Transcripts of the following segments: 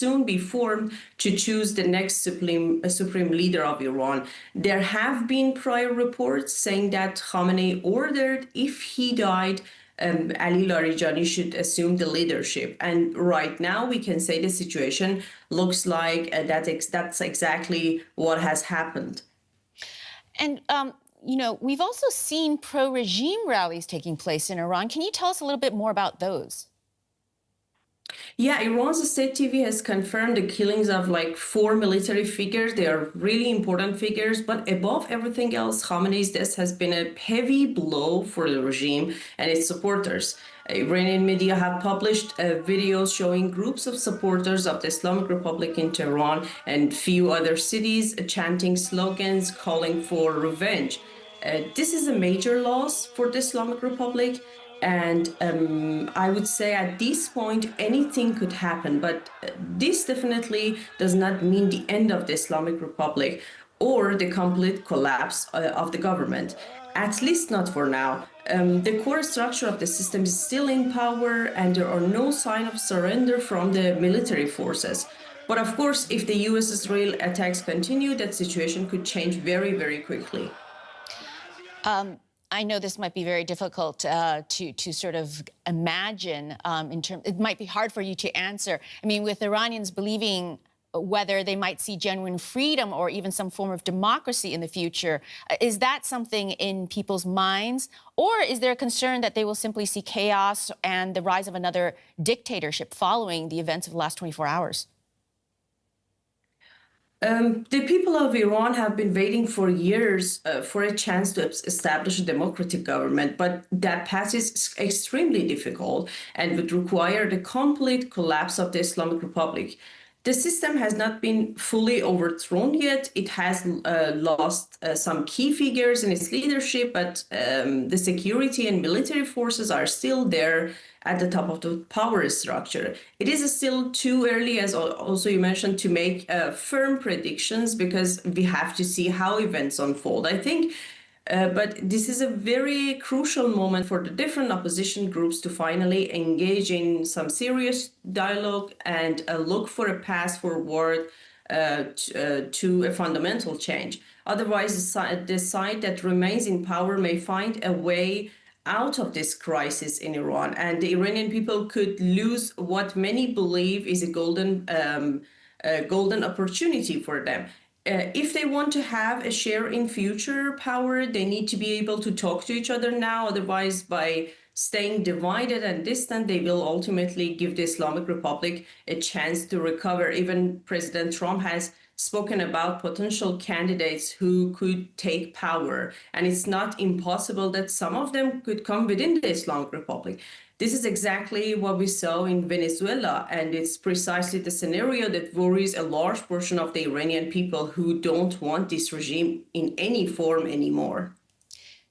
soon be formed to choose the next supreme leader of Iran. There have been prior reports saying that Khamenei ordered, if he died, Ali Larijani should assume the leadership. And right now we can say the situation looks like that's exactly what has happened. And, you know, we've also seen pro-regime rallies taking place in Iran. Can you tell us a little bit more about those? Yeah, Iran's state TV has confirmed the killings of like 4 military figures. They are really important figures, but above everything else, Khamenei's death has been a heavy blow for the regime and its supporters. Iranian media have published videos showing groups of supporters of the Islamic Republic in Tehran and few other cities chanting slogans calling for revenge. This is a major loss for the Islamic Republic. And I would say at this point, anything could happen. But this definitely does not mean the end of the Islamic Republic or the complete collapse of the government, at least not for now. The core structure of the system is still in power, and there are no signs of surrender from the military forces. But of course, if the US-Israel attacks continue, that situation could change very, very quickly. I know this might be very difficult to sort of imagine it might be hard for you to answer. I mean, with Iranians believing whether they might see genuine freedom or even some form of democracy in the future, is that something in people's minds? Or is there a concern that they will simply see chaos and the rise of another dictatorship following the events of the last 24 hours? The people of Iran have been waiting for years for a chance to establish a democratic government, but that path is extremely difficult and would require the complete collapse of the Islamic Republic. The system has not been fully overthrown yet. It has lost some key figures in its leadership, but the security and military forces are still there at the top of the power structure. It is still too early, as also you mentioned, to make firm predictions because we have to see how events unfold, I think. But this is a very crucial moment for the different opposition groups to finally engage in some serious dialogue and look for a path forward to a fundamental change. Otherwise, the side that remains in power may find a way out of this crisis in Iran, and the Iranian people could lose what many believe is a golden opportunity for them. If they want to have a share in future power, they need to be able to talk to each other now. Otherwise, by staying divided and distant, they will ultimately give the Islamic Republic a chance to recover. Even President Trump has spoken about potential candidates who could take power. And it's not impossible that some of them could come within the Islamic Republic. This is exactly what we saw in Venezuela, and it's precisely the scenario that worries a large portion of the Iranian people who don't want this regime in any form anymore.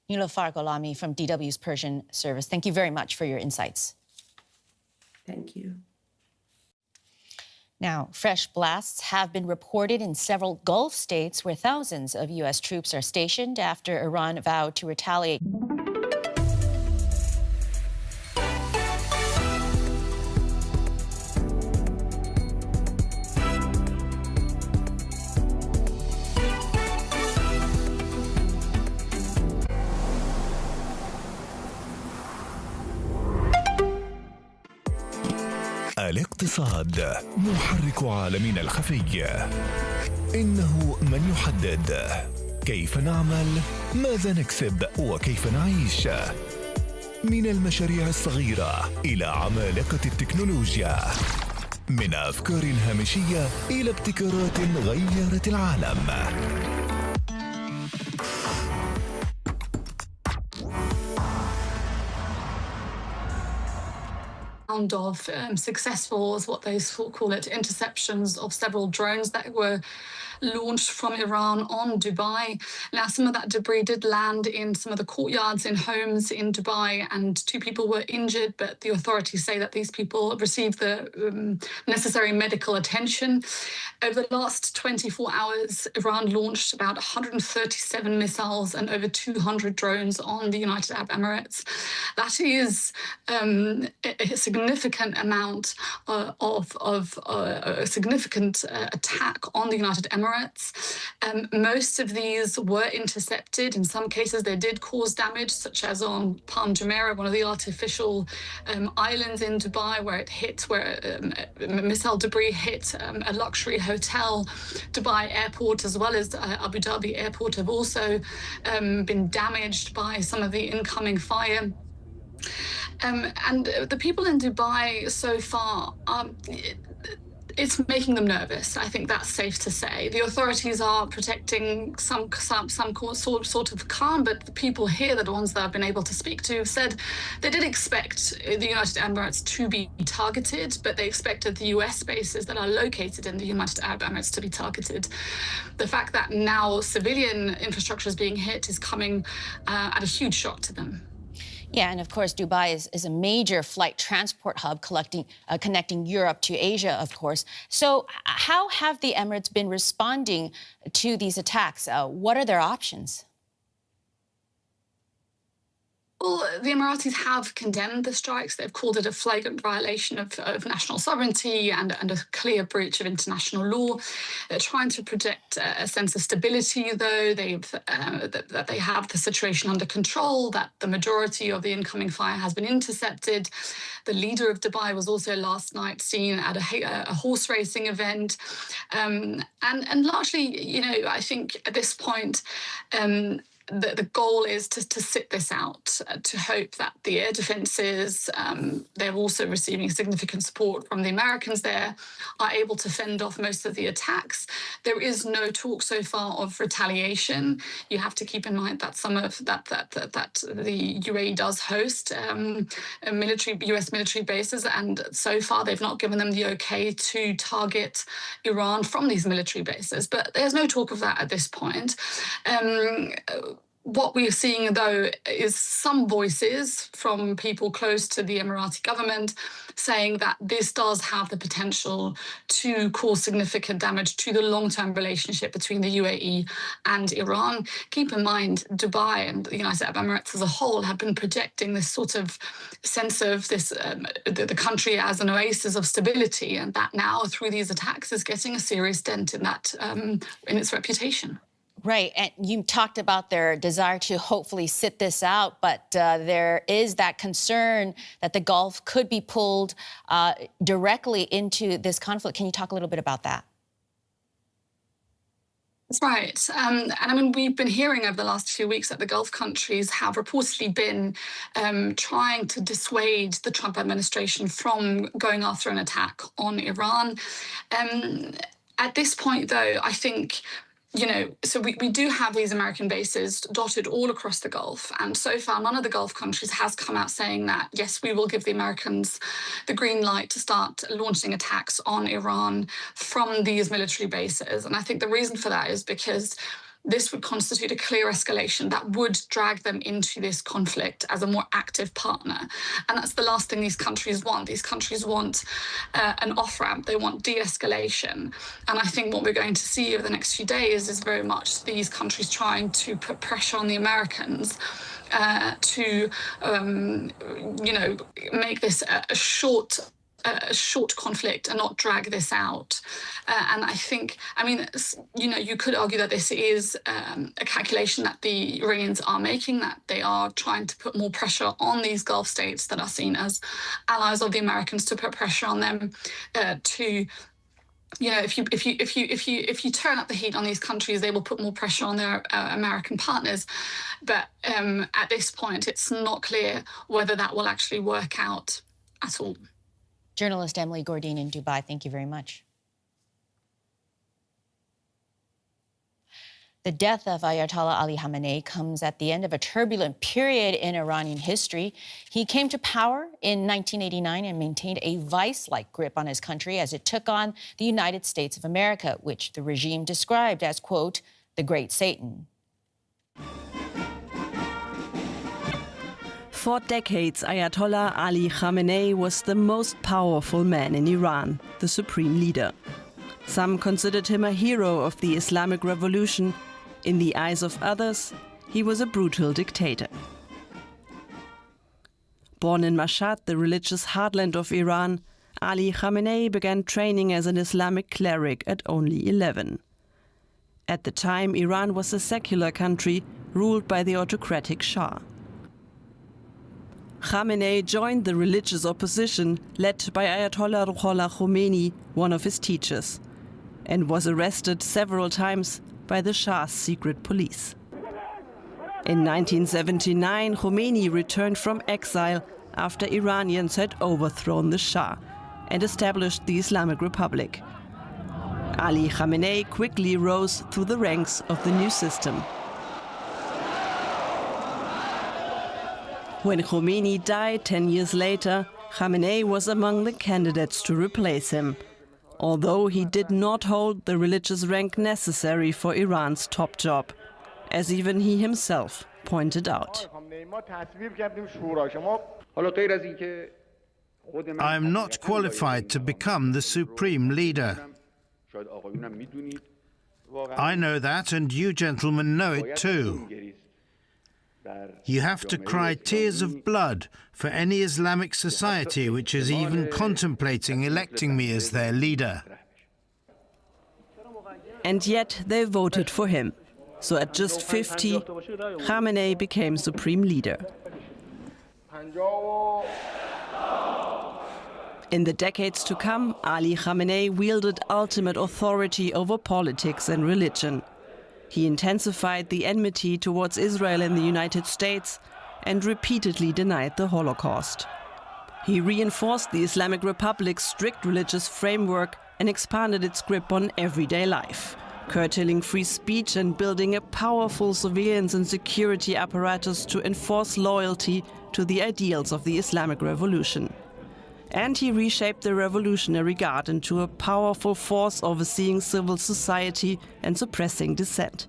Niloufar Gholami from DW's Persian Service, thank you very much for your insights. Thank you. Now, fresh blasts have been reported in several Gulf states where thousands of U.S. troops are stationed after Iran vowed to retaliate. الاقتصاد محرك عالمنا الخفي. إنه من يحدد كيف نعمل، ماذا نكسب وكيف نعيش. من المشاريع الصغيرة إلى عمالقة التكنولوجيا، من أفكار هامشية إلى ابتكارات غيرت العالم. Of successful, as what they call it, interceptions of several drones that were launched from Iran on Dubai. Now, some of that debris did land in some of the courtyards in homes in Dubai, and 2 people were injured, but the authorities say that these people received the necessary medical attention. Over the last 24 hours, Iran launched about 137 missiles and over 200 drones on the United Arab Emirates. That is a significant significant amount a significant attack on the United Emirates. Most of these were intercepted. In some cases, they did cause damage, such as on Palm Jumeirah, one of the artificial islands in Dubai, where missile debris hit a luxury hotel. Dubai Airport, as well as Abu Dhabi Airport, have also been damaged by some of the incoming fire. And the people in Dubai so far, it's making them nervous. I think that's safe to say. The authorities are protecting some sort of calm, but the people here, the ones that I've been able to speak to, have said they did expect the United Emirates to be targeted, but they expected the US bases that are located in the United Arab Emirates to be targeted. The fact that now civilian infrastructure is being hit is coming at a huge shock to them. Yeah, and of course, Dubai is a major flight transport hub connecting Europe to Asia, of course. So how have the Emirates been responding to these attacks? What are their options? Well, the Emiratis have condemned the strikes. They've called it a flagrant violation of national sovereignty and a clear breach of international law. They're trying to project a sense of stability, though. That they have the situation under control, that the majority of the incoming fire has been intercepted. The leader of Dubai was also last night seen at a horse racing event. And largely, you know, I think at this point, the goal is to sit this out, to hope that the air defences, they're also receiving significant support from the Americans there, are able to fend off most of the attacks. There is no talk so far of retaliation. You have to keep in mind that some of that the UAE does host US military bases, and so far they've not given them the okay to target Iran from these military bases. But there's no talk of that at this point. What we're seeing, though, is some voices from people close to the Emirati government saying that this does have the potential to cause significant damage to the long-term relationship between the UAE and Iran. Keep in mind, Dubai and the United Arab Emirates as a whole have been projecting this sort of sense of this the country as an oasis of stability, and that now, through these attacks, is getting a serious dent in that in its reputation. Right, and you talked about their desire to hopefully sit this out, but there is that concern that the Gulf could be pulled directly into this conflict. Can you talk a little bit about that? That's right. And I mean, we've been hearing over the last few weeks that the Gulf countries have reportedly been trying to dissuade the Trump administration from going after an attack on Iran. At this point, though, I think, you know, so we do have these American bases dotted all across the Gulf. And so far, none of the Gulf countries has come out saying that, yes, we will give the Americans the green light to start launching attacks on Iran from these military bases. And I think the reason for that is because this would constitute a clear escalation that would drag them into this conflict as a more active partner. And that's the last thing these countries want. These countries want an off-ramp. They want de-escalation. And I think what we're going to see over the next few days is very much these countries trying to put pressure on the Americans to, you know, make this a short conflict and not drag this out. And I think, I mean, you know, you could argue that this is a calculation that the Iranians are making, that they are trying to put more pressure on these Gulf states that are seen as allies of the Americans, to put pressure on them to, you know, if you turn up the heat on these countries, they will put more pressure on their American partners. But at this point, it's not clear whether that will actually work out at all. Journalist Emily Gordine in Dubai, thank you very much. The death of Ayatollah Ali Khamenei comes at the end of a turbulent period in Iranian history. He came to power in 1989 and maintained a vice-like grip on his country as it took on the United States of America, which the regime described as, quote, the Great Satan. For decades, Ayatollah Ali Khamenei was the most powerful man in Iran, the supreme leader. Some considered him a hero of the Islamic Revolution. In the eyes of others, he was a brutal dictator. Born in Mashhad, the religious heartland of Iran, Ali Khamenei began training as an Islamic cleric at only 11. At the time, Iran was a secular country ruled by the autocratic Shah. Khamenei joined the religious opposition led by Ayatollah Khamenei, one of his teachers, and was arrested several times by the Shah's secret police. In 1979, Khomeini returned from exile after Iranians had overthrown the Shah and established the Islamic Republic. Ali Khamenei quickly rose through the ranks of the new system. When Khomeini died 10 years later, Khamenei was among the candidates to replace him, although he did not hold the religious rank necessary for Iran's top job, as even he himself pointed out. I am not qualified to become the supreme leader. I know that, and you gentlemen know it too. You have to cry tears of blood for any Islamic society which is even contemplating electing me as their leader. And yet they voted for him. So at just 50, Khamenei became supreme leader. In the decades to come, Ali Khamenei wielded ultimate authority over politics and religion. He intensified the enmity towards Israel and the United States and repeatedly denied the Holocaust. He reinforced the Islamic Republic's strict religious framework and expanded its grip on everyday life, curtailing free speech and building a powerful surveillance and security apparatus to enforce loyalty to the ideals of the Islamic Revolution. And he reshaped the Revolutionary Guard into a powerful force overseeing civil society and suppressing dissent.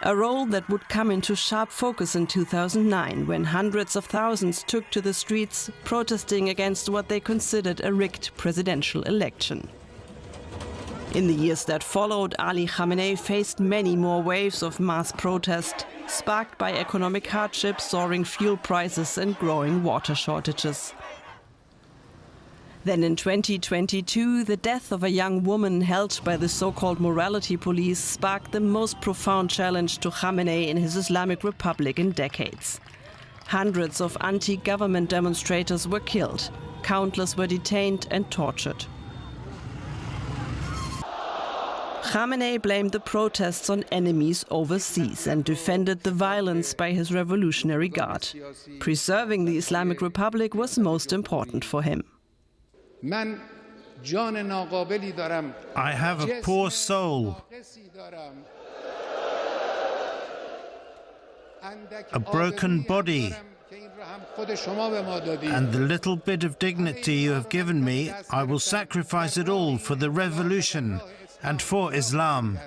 A role that would come into sharp focus in 2009, when hundreds of thousands took to the streets protesting against what they considered a rigged presidential election. In the years that followed, Ali Khamenei faced many more waves of mass protest, sparked by economic hardship, soaring fuel prices and growing water shortages. Then in 2022, the death of a young woman held by the so-called morality police sparked the most profound challenge to Khamenei in his Islamic Republic in decades. Hundreds of anti-government demonstrators were killed, countless were detained and tortured. Khamenei blamed the protests on enemies overseas and defended the violence by his Revolutionary Guard. Preserving the Islamic Republic was most important for him. I have a poor soul, a broken body, and the little bit of dignity you have given me, I will sacrifice it all for the revolution and for Islam.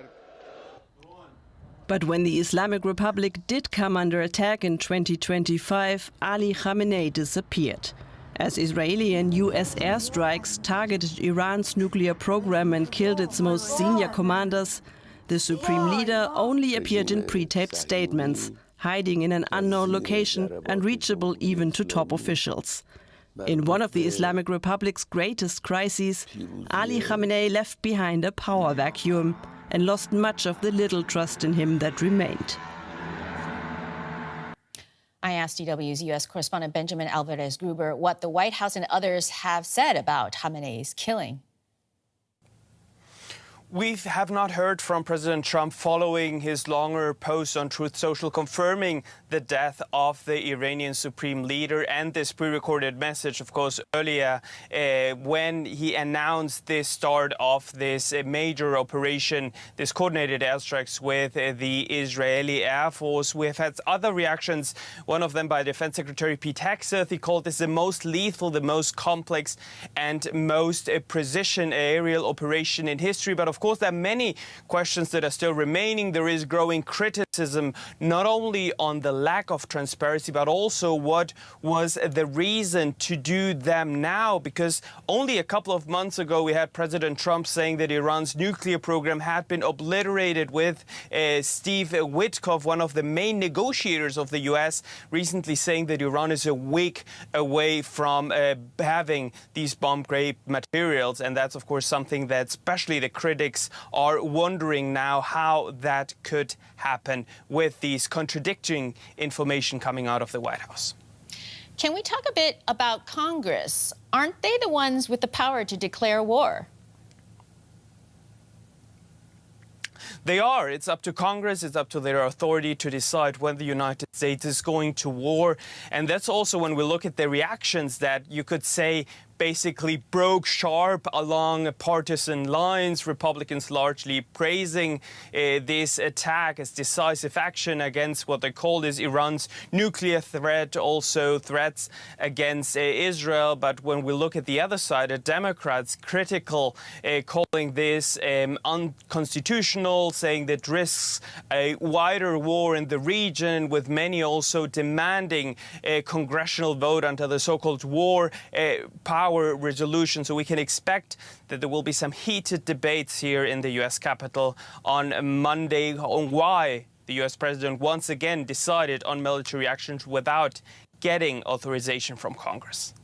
But when the Islamic Republic did come under attack in 2025, Ali Khamenei disappeared. As Israeli and US airstrikes targeted Iran's nuclear program and killed its most senior commanders, the supreme leader only appeared in pre-taped statements, hiding in an unknown location, unreachable even to top officials. In one of the Islamic Republic's greatest crises, Ali Khamenei left behind a power vacuum and lost much of the little trust in him that remained. I asked DW's U.S. correspondent Benjamin Alvarez-Gruber what the White House and others have said about Khamenei's killing. We have not heard from President Trump following his longer post on Truth Social confirming the death of the Iranian supreme leader and this pre-recorded message, of course, earlier when he announced the start of this major operation, this coordinated airstrikes with the Israeli Air Force. We have had other reactions, one of them by Defense Secretary Pete Hegseth. He called this the most lethal, the most complex and most precision aerial operation in history. But of of course, there are many questions that are still remaining. There is growing criticism, not only on the lack of transparency, but also what was the reason to do them now. Because only a couple of months ago, we had President Trump saying that Iran's nuclear program had been obliterated, with Steve Witkoff, one of the main negotiators of the U.S., recently saying that Iran is a week away from having these bomb-grade materials. And that's, of course, something that especially the critics are wondering now how that could happen with these contradicting information coming out of the White House. Can we talk a bit about Congress? Aren't they the ones with the power to declare war? They are. It's up to Congress, it's up to their authority to decide when the United States is going to war. And that's also when we look at the reactions that you could say basically broke sharp along partisan lines. Republicans largely praising this attack as decisive action against what they called is Iran's nuclear threat, also threats against Israel. But when we look at the other side, the Democrats critical, calling this unconstitutional, saying that risks a wider war in the region, with many also demanding a congressional vote under the so-called war power resolution. So we can expect that there will be some heated debates here in the U.S. Capitol on Monday on why the U.S. president once again decided on military actions without getting authorization from Congress.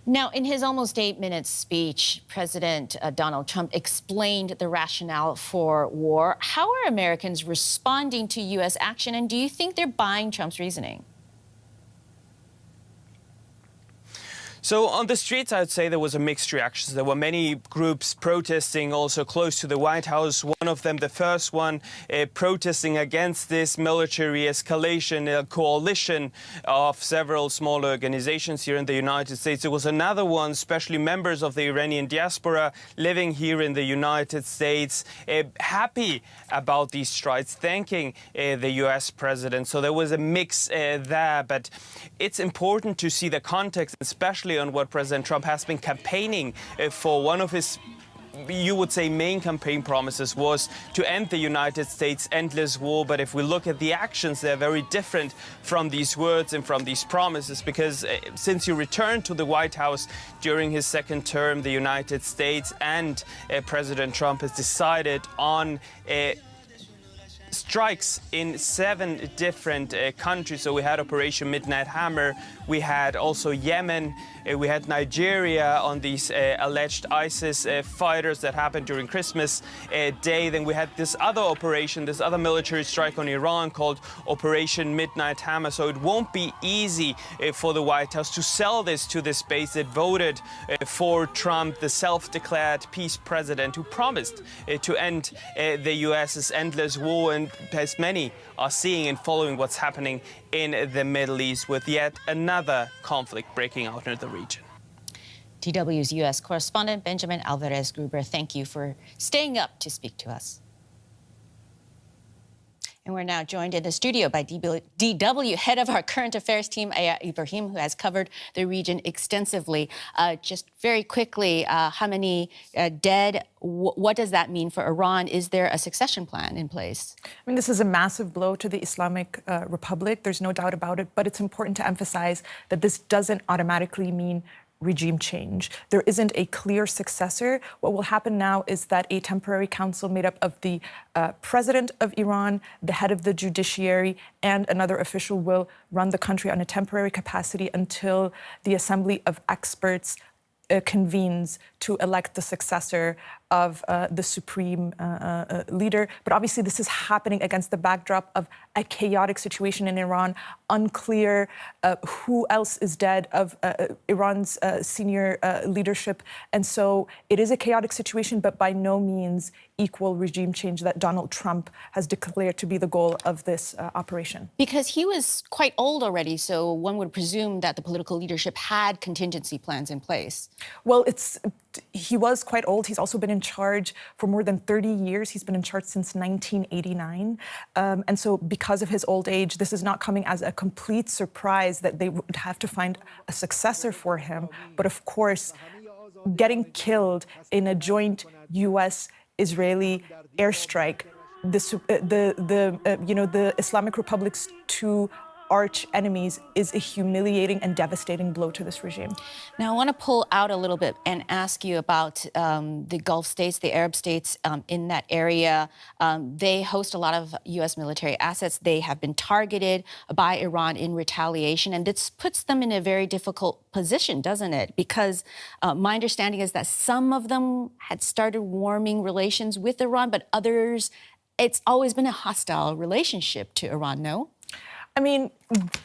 Now, in his almost 8-minute speech, President Donald Trump explained the rationale for war. How are Americans responding to U.S. action, and do you think they're buying Trump's reasoning? So on the streets, I'd say there was a mixed reaction. There were many groups protesting also close to the White House. One of them, the first one, protesting against this military escalation, a coalition of several small organizations here in the United States. There was another one, especially members of the Iranian diaspora living here in the United States, happy about these strikes, thanking the U.S. president. So there was a mix there. But it's important to see the context, especially on what President Trump has been campaigning for. One of his, you would say, main campaign promises was to end the United States' endless war. But if we look at the actions, they're very different from these words and from these promises, because since he returned to the White House during his second term, the United States and President Trump has decided on strikes in 7 different countries. So we had Operation Midnight Hammer, we had also Yemen, we had Nigeria on these alleged ISIS fighters that happened during Christmas Day. Then we had this other operation, this other military strike on Iran called Operation Midnight Hammer. So it won't be easy for the White House to sell this to this base that voted for Trump, the self-declared peace president who promised to end the U.S.'s endless war. And as many are seeing and following what's happening in the Middle East, with yet another conflict breaking out in the region. DW's U.S. correspondent Benjamin Alvarez-Gruber, thank you for staying up to speak to us. And we're now joined in the studio by DW head of our current affairs team, Aya Ibrahim, who has covered the region extensively. Just very quickly, Khamenei dead. What does that mean for Iran? Is there a succession plan in place? I mean, this is a massive blow to the Islamic Republic. There's no doubt about it. But it's important to emphasize that this doesn't automatically mean regime change. There isn't a clear successor. What will happen now is that a temporary council made up of the president of Iran, the head of the judiciary, and another official will run the country on a temporary capacity until the Assembly of Experts convenes to elect the successor of the supreme leader. But obviously this is happening against the backdrop of a chaotic situation in Iran, unclear who else is dead of Iran's senior leadership. And so it is a chaotic situation, but by no means equal regime change that Donald Trump has declared to be the goal of this operation. Because he was quite old already, so one would presume that the political leadership had contingency plans in place. Well, he was quite old. He's also been in charge for more than 30 years. He's been in charge since 1989. And so because of his old age, this is not coming as a complete surprise that they would have to find a successor for him. But of course, getting killed in a joint U.S. Israeli airstrike, the Islamic Republic's two arch enemies is a humiliating and devastating blow to this regime. Now, I want to pull out a little bit and ask you about the Gulf states, the Arab states in that area. They host a lot of U.S. military assets. They have been targeted by Iran in retaliation, and this puts them in a very difficult position, doesn't it? Because my understanding is that some of them had started warming relations with Iran, but others, it's always been a hostile relationship to Iran, no? I mean,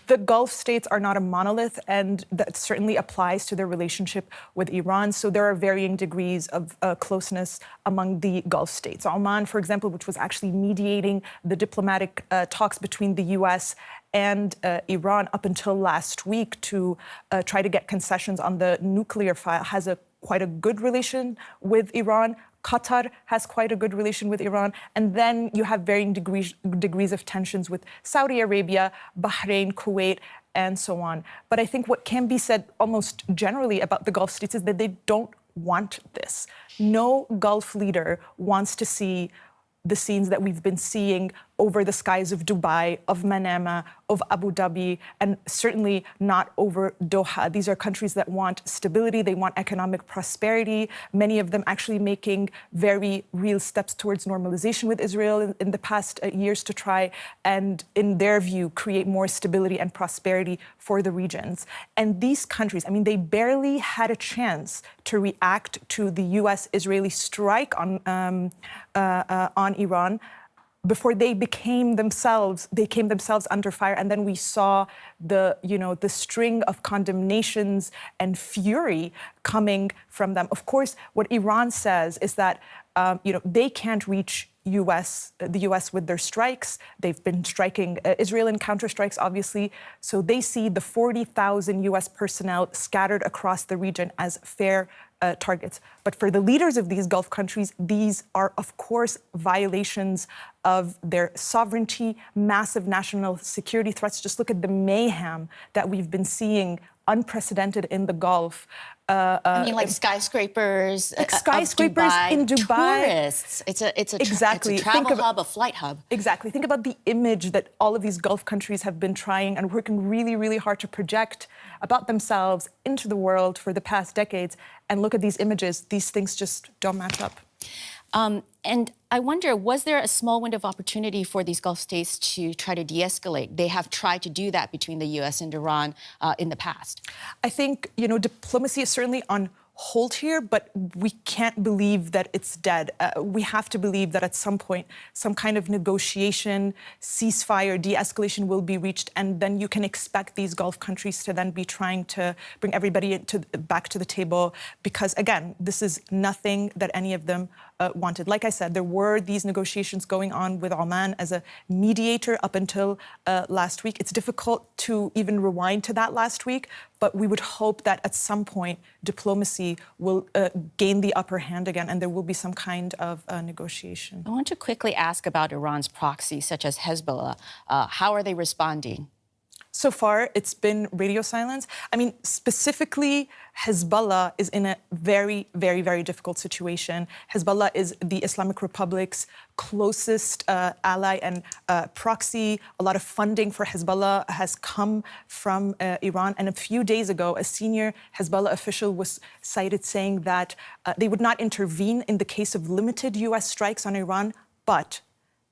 the Gulf states are not a monolith, and that certainly applies to their relationship with Iran. So there are varying degrees of closeness among the Gulf states. Oman, for example, which was actually mediating the diplomatic talks between the U.S. and Iran up until last week to try to get concessions on the nuclear file, has quite a good relation with Iran. Qatar has quite a good relation with Iran. And then you have varying degrees of tensions with Saudi Arabia, Bahrain, Kuwait, and so on. But I think what can be said almost generally about the Gulf states is that they don't want this. No Gulf leader wants to see the scenes that we've been seeing over the skies of Dubai, of Manama, of Abu Dhabi, and certainly not over Doha. These are countries that want stability, they want economic prosperity, many of them actually making very real steps towards normalization with Israel in the past years to try and, in their view, create more stability and prosperity for the regions. And these countries, I mean, they barely had a chance to react to the U.S.-Israeli strike on Iran before they came themselves under fire. And then we saw the string of condemnations and fury coming from them. Of course, what Iran says is that, they can't reach the U.S. with their strikes. They've been striking Israel in counterstrikes, obviously. So they see the 40,000 U.S. personnel scattered across the region as fair targets. But for the leaders of these Gulf countries, these are, of course, violations of their sovereignty, massive national security threats. Just look at the mayhem that we've been seeing, unprecedented in the Gulf. I mean, like skyscrapers, skyscrapers in Dubai. Tourists. It's a exactly. travel hub, a flight hub. Exactly. Think about the image that all of these Gulf countries have been trying and working really, really hard to project about themselves into the world for the past decades. And look at these images. These things just don't match up. And I wonder, was there a small window of opportunity for these Gulf states to try to de-escalate? They have tried to do that between the U.S. and Iran in the past. I think, diplomacy is certainly on hold here, but we can't believe that it's dead. We have to believe that at some point, some kind of negotiation, ceasefire, de-escalation will be reached, and then you can expect these Gulf countries to then be trying to bring everybody back to the table, because, again, this is nothing that any of them wanted. Like I said, there were these negotiations going on with Oman as a mediator up until last week. It's difficult to even rewind to that last week, but we would hope that at some point diplomacy will gain the upper hand again and there will be some kind of negotiation. I want to quickly ask about Iran's proxies, such as Hezbollah. How are they responding? So far, it's been radio silence. I mean, specifically, Hezbollah is in a very, very, very difficult situation. Hezbollah is the Islamic Republic's closest ally and proxy. A lot of funding for Hezbollah has come from Iran. And a few days ago, a senior Hezbollah official was cited saying that they would not intervene in the case of limited U.S. strikes on Iran, but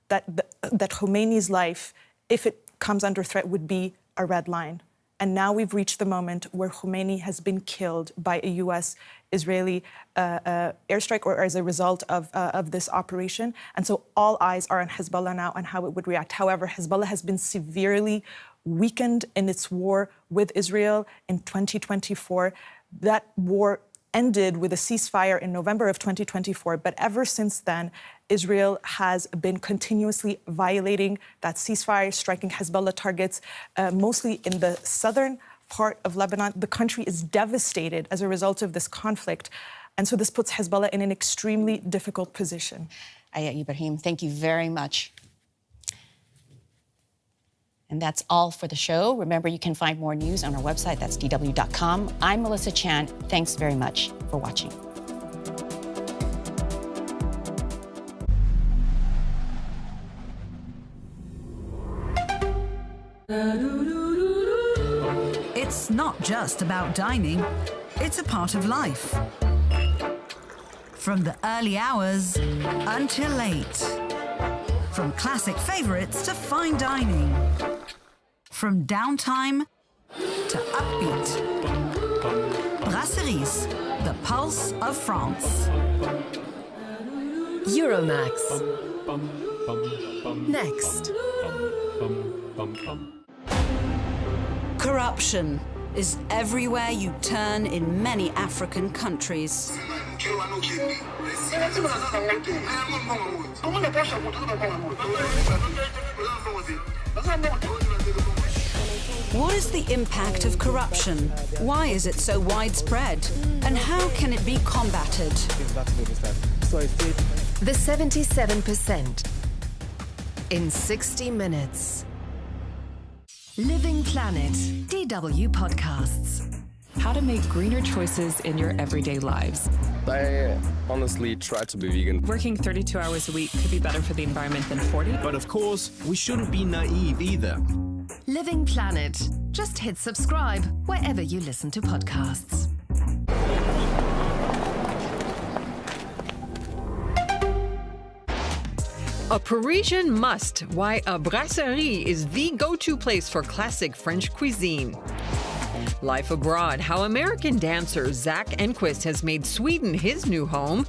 that Khamenei's life, if it comes under threat, would be a red line. And now we've reached the moment where Khamenei has been killed by a U.S.-Israeli airstrike or as a result of this operation. And so all eyes are on Hezbollah now and how it would react. However, Hezbollah has been severely weakened in its war with Israel in 2024. That war ended with a ceasefire in November of 2024. But ever since then, Israel has been continuously violating that ceasefire, striking Hezbollah targets, mostly in the southern part of Lebanon. The country is devastated as a result of this conflict. And so this puts Hezbollah in an extremely difficult position. Aya Ibrahim, thank you very much. And that's all for the show. Remember, you can find more news on our website. That's dw.com. I'm Melissa Chan. Thanks very much for watching. It's not just about dining, it's a part of life. From the early hours until late. From classic favorites to fine dining. From downtime to upbeat. Brasseries, the pulse of France. Euromax. Next. Corruption is everywhere you turn in many African countries. What is the impact of corruption? Why is it so widespread? And how can it be combated? The 77%. In 60 minutes. Living Planet, DW Podcasts. How to make greener choices in your everyday lives. I honestly try to be vegan. Working 32 hours a week could be better for the environment than 40. But of course, we shouldn't be naive either. Living Planet. Just hit subscribe wherever you listen to podcasts. A Parisian must. Why a brasserie is the go-to place for classic French cuisine. Life abroad. How American dancer Zach Enquist has made Sweden his new home.